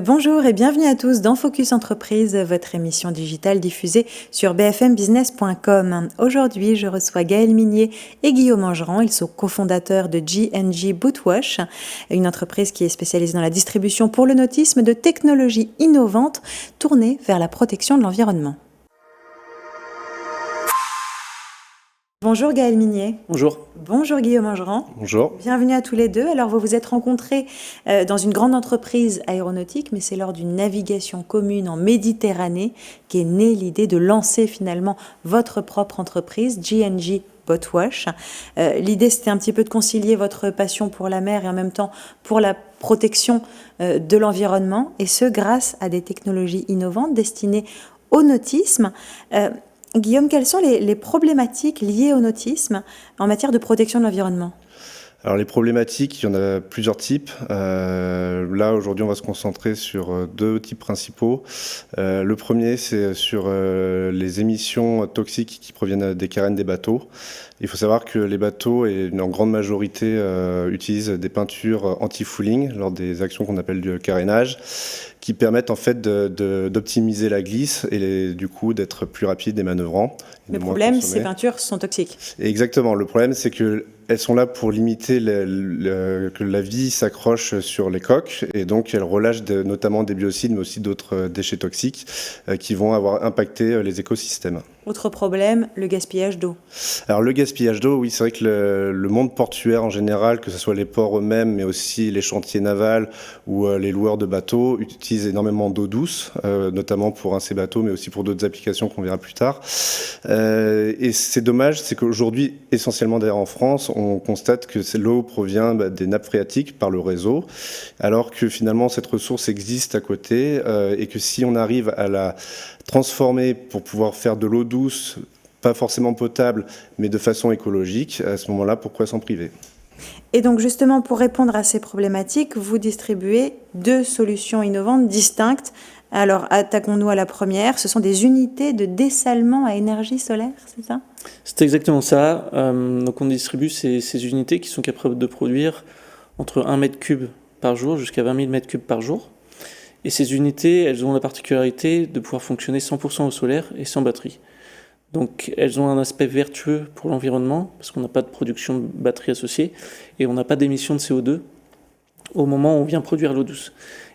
Bonjour et bienvenue à tous dans Focus Entreprise, votre émission digitale diffusée sur bfmbusiness.com. Aujourd'hui, je reçois Gaël Minier et Guillaume Angerand. Ils sont cofondateurs de G&G Bootwash, une entreprise qui est spécialisée dans la distribution pour le nautisme de technologies innovantes tournées vers la protection de l'environnement. Bonjour Gaël Minier. Bonjour. Bonjour Guillaume Angerand. Bonjour. Bienvenue à tous les deux. Alors vous vous êtes rencontrés dans une grande entreprise aéronautique, mais c'est lors d'une navigation commune en Méditerranée qu'est née l'idée de lancer finalement votre propre entreprise, G&G Bootwash. L'idée c'était un petit peu de concilier votre passion pour la mer et en même temps pour la protection de l'environnement, et ce grâce à des technologies innovantes destinées au nautisme. Guillaume, quelles sont les problématiques liées au nautisme en matière de protection de l'environnement ? Alors les problématiques, il y en a plusieurs types. Là aujourd'hui on va se concentrer sur deux types principaux. Le premier c'est sur les émissions toxiques qui proviennent des carènes des bateaux. Il faut savoir que les bateaux, en grande majorité, utilisent des peintures anti-fouling lors des actions qu'on appelle du carénage, qui permettent en fait d'optimiser la glisse et du coup d'être plus rapide et manœuvrant. Le problème, ces peintures sont toxiques. Exactement. Le problème, c'est qu'elles sont là pour limiter que la vie s'accroche sur les coques, et donc elles relâchent notamment des biocides, mais aussi d'autres déchets toxiques qui vont avoir impacté les écosystèmes. Autre problème, le gaspillage d'eau. Alors le gaspillage d'eau, oui, c'est vrai que le monde portuaire en général, que ce soit les ports eux-mêmes, mais aussi les chantiers navals ou les loueurs de bateaux, utilisent énormément d'eau douce, notamment pour ces bateaux, mais aussi pour d'autres applications qu'on verra plus tard. Et c'est dommage, c'est qu'aujourd'hui, essentiellement d'ailleurs en France, on constate que l'eau provient des nappes phréatiques par le réseau, alors que finalement cette ressource existe à côté, et que si on arrive à la transformer pour pouvoir faire de l'eau douce, pas forcément potable, mais de façon écologique, à ce moment-là, pourquoi s'en priver ? Et donc justement, pour répondre à ces problématiques, vous distribuez deux solutions innovantes distinctes. Alors, attaquons-nous à la première. Ce sont des unités de dessalement à énergie solaire, c'est ça ? C'est exactement ça. Donc on distribue ces unités qui sont capables de produire entre 1 mètre cube par jour jusqu'à 20 000 mètres cubes par jour. Et ces unités, elles ont la particularité de pouvoir fonctionner 100% au solaire et sans batterie. Donc elles ont un aspect vertueux pour l'environnement, parce qu'on n'a pas de production de batterie associée, et on n'a pas d'émission de CO2 au moment où on vient produire l'eau douce.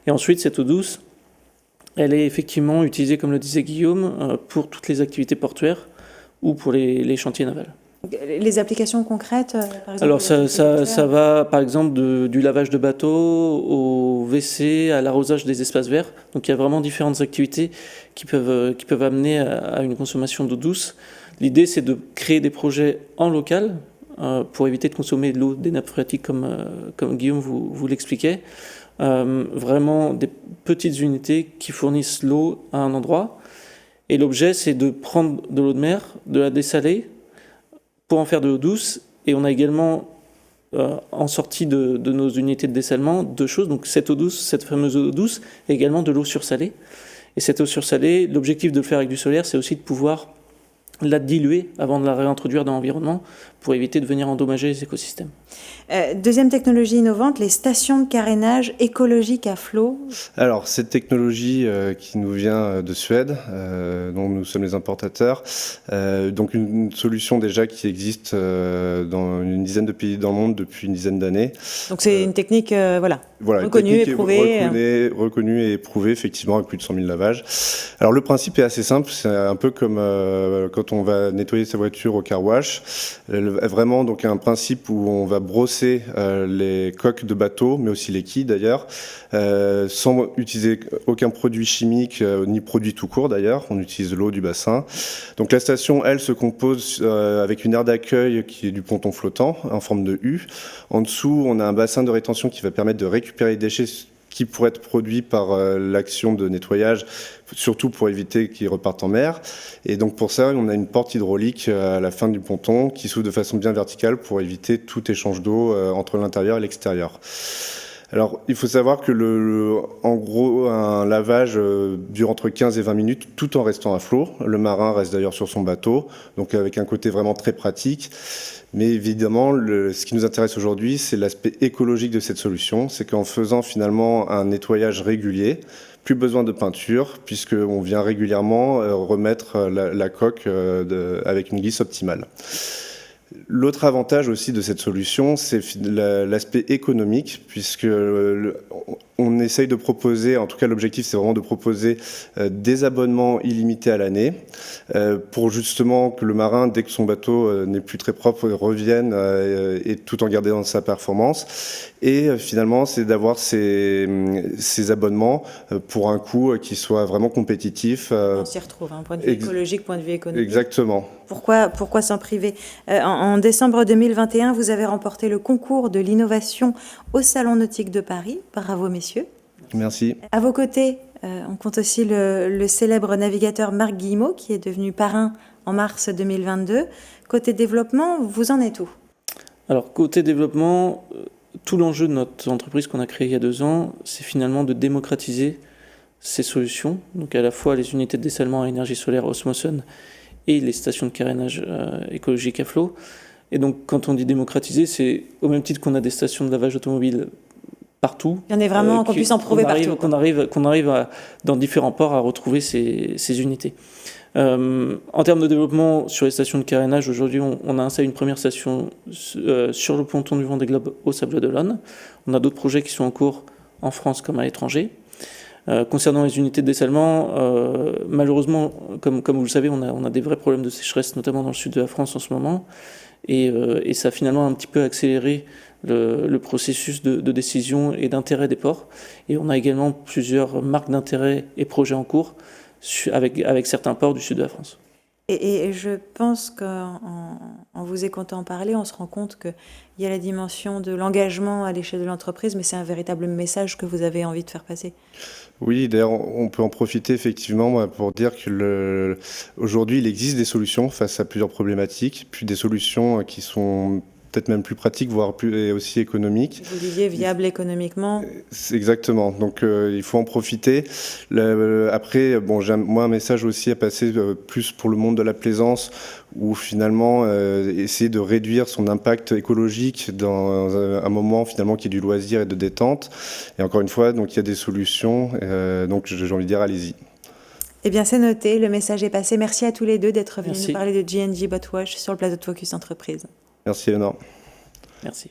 Et ensuite, cette eau douce, elle est effectivement utilisée, comme le disait Guillaume, pour toutes les activités portuaires ou pour les chantiers navals. Les applications concrètes, par exemple? Alors ça va par exemple du lavage de bateaux au WC, à l'arrosage des espaces verts. Donc il y a vraiment différentes activités qui peuvent amener à une consommation d'eau douce. L'idée c'est de créer des projets en local pour éviter de consommer de l'eau des nappes phréatiques comme Guillaume vous l'expliquait. Vraiment des petites unités qui fournissent l'eau à un endroit. Et l'objet c'est de prendre de l'eau de mer, de la dessaler, pour en faire de l'eau douce. Et on a également, en sortie de nos unités de dessalement, deux choses. Donc cette eau douce, cette fameuse eau douce, et également de l'eau sursalée. Et cette eau sursalée, l'objectif de le faire avec du solaire, c'est aussi de pouvoir la diluer avant de la réintroduire dans l'environnement pour éviter de venir endommager les écosystèmes. Deuxième technologie innovante, les stations de carénage écologiques à flot. Alors, cette technologie qui nous vient de Suède, dont nous sommes les importateurs, donc une solution déjà qui existe dans une dizaine de pays dans le monde depuis une dizaine d'années. Donc c'est une technique reconnue, éprouvée. Reconnue et éprouvée, effectivement, avec plus de 100 000 lavages. Alors le principe est assez simple, c'est un peu comme quand on va nettoyer sa voiture au car wash. Vraiment donc un principe où on va brosser les coques de bateau, mais aussi les quilles d'ailleurs, sans utiliser aucun produit chimique ni produit tout court d'ailleurs. On utilise l'eau du bassin. Donc la station, elle, se compose avec une aire d'accueil qui est du ponton flottant en forme de U. En dessous, on a un bassin de rétention qui va permettre de récupérer les déchets qui pourraient être produits par l'action de nettoyage, surtout pour éviter qu'ils repartent en mer. Et donc pour ça, on a une porte hydraulique à la fin du ponton qui s'ouvre de façon bien verticale pour éviter tout échange d'eau entre l'intérieur et l'extérieur. Alors, il faut savoir que en gros, un lavage dure entre 15 et 20 minutes tout en restant à flot. Le marin reste d'ailleurs sur son bateau, donc avec un côté vraiment très pratique. Mais évidemment, ce qui nous intéresse aujourd'hui, c'est l'aspect écologique de cette solution. C'est qu'en faisant finalement un nettoyage régulier, plus besoin de peinture, puisqu'on vient régulièrement remettre la coque avec une glisse optimale. L'autre avantage aussi de cette solution, c'est l'aspect économique, puisque on essaye de proposer, en tout cas l'objectif c'est vraiment de proposer des abonnements illimités à l'année, pour justement que le marin, dès que son bateau n'est plus très propre, revienne et tout en gardant sa performance. Et finalement, c'est d'avoir ces abonnements pour un coût qui soit vraiment compétitif. On s'y retrouve, point de vue écologique, point de vue économique. Exactement. Pourquoi s'en priver? En décembre 2021, vous avez remporté le concours de l'innovation au Salon Nautique de Paris. Bravo, messieurs. Merci. À vos côtés, on compte aussi le célèbre navigateur Marc Guillemot, qui est devenu parrain en mars 2022. Côté développement, vous en êtes où? Alors, côté développement, tout l'enjeu de notre entreprise qu'on a créée il y a 2 ans, c'est finalement de démocratiser ces solutions. Donc, à la fois les unités de dessalement à énergie solaire Osmosun et les stations de carénage écologique à flot. Et donc, quand on dit démocratiser, c'est au même titre qu'on a des stations de lavage automobile partout. Il y en a vraiment qu'on puisse en prouver partout. Qu'on arrive dans différents ports à retrouver ces unités. En termes de développement sur les stations de carénage, aujourd'hui, on a installé une première station sur le ponton du Vendée Globe au Sable d'Olonne. On a d'autres projets qui sont en cours en France comme à l'étranger. Concernant les unités de dessalement, malheureusement, comme vous le savez, on a des vrais problèmes de sécheresse, notamment dans le sud de la France en ce moment. Et ça a finalement un petit peu accéléré le processus de décision et d'intérêt des ports. Et on a également plusieurs marques d'intérêt et projets en cours avec certains ports du sud de la France. Et je pense qu'en vous écoutant parler, on se rend compte qu'il y a la dimension de l'engagement à l'échelle de l'entreprise, mais c'est un véritable message que vous avez envie de faire passer. Oui, d'ailleurs, on peut en profiter effectivement pour dire que aujourd'hui, il existe des solutions face à plusieurs problématiques, puis des solutions qui sont peut-être même plus pratiques, voire et aussi économiques. Vous disiez viable économiquement. Exactement, donc il faut en profiter. Après, bon, j'ai moi un message aussi à passer plus pour le monde de la plaisance, où finalement essayer de réduire son impact écologique dans un moment finalement qui est du loisir et de détente. Et encore une fois, donc il y a des solutions, donc j'ai envie de dire allez-y. Eh bien, c'est noté, le message est passé. Merci à tous les deux d'être venus nous parler de J&J Boatwash sur le plateau de Focus Entreprise. Merci Léonore. Merci.